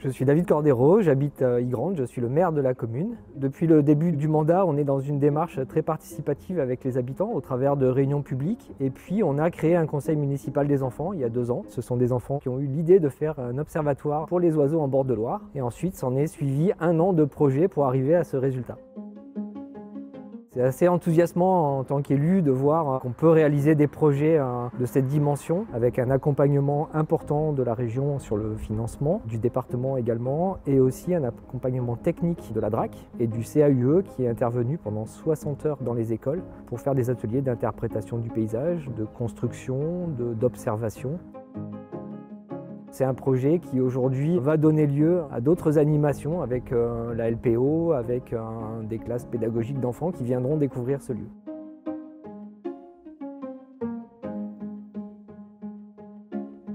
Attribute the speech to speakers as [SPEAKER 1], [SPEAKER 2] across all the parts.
[SPEAKER 1] Je suis David Cordero, j'habite Ygrande, je suis le maire de la commune. Depuis le début du mandat, on est dans une démarche très participative avec les habitants au travers de réunions publiques. Et puis on a créé un conseil municipal des enfants il y a 2 ans. Ce sont des enfants qui ont eu l'idée de faire un observatoire pour les oiseaux en bord de Loire. Et ensuite s'en est suivi 1 an de projet pour arriver à ce résultat. C'est assez enthousiasmant en tant qu'élu de voir qu'on peut réaliser des projets de cette dimension avec un accompagnement important de la région sur le financement, du département également, et aussi un accompagnement technique de la DRAC et du CAUE qui est intervenu pendant 60 heures dans les écoles pour faire des ateliers d'interprétation du paysage, de construction, d'observation. C'est un projet qui aujourd'hui va donner lieu à d'autres animations avec la LPO, avec des classes pédagogiques d'enfants qui viendront découvrir ce lieu.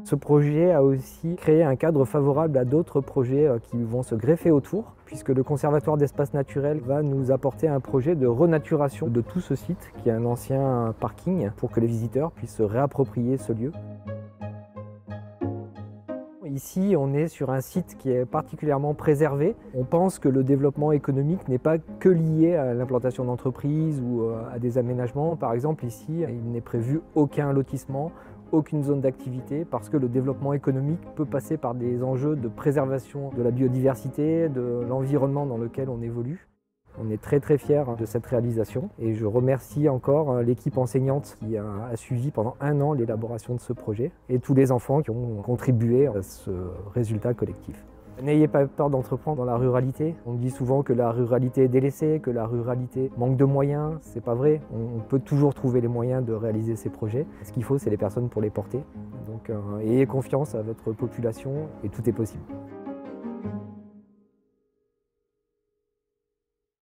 [SPEAKER 1] Ce projet a aussi créé un cadre favorable à d'autres projets qui vont se greffer autour, puisque le Conservatoire d'espaces naturels va nous apporter un projet de renaturation de tout ce site, qui est un ancien parking, pour que les visiteurs puissent se réapproprier ce lieu. Ici, on est sur un site qui est particulièrement préservé. On pense que le développement économique n'est pas que lié à l'implantation d'entreprises ou à des aménagements. Par exemple, ici, il n'est prévu aucun lotissement, aucune zone d'activité, parce que le développement économique peut passer par des enjeux de préservation de la biodiversité, de l'environnement dans lequel on évolue. On est très fiers de cette réalisation et je remercie encore l'équipe enseignante qui a suivi pendant 1 an l'élaboration de ce projet et tous les enfants qui ont contribué à ce résultat collectif. N'ayez pas peur d'entreprendre dans la ruralité. On dit souvent que la ruralité est délaissée, que la ruralité manque de moyens. C'est pas vrai. On peut toujours trouver les moyens de réaliser ces projets. Ce qu'il faut, c'est les personnes pour les porter. Donc, ayez confiance à votre population et tout est possible.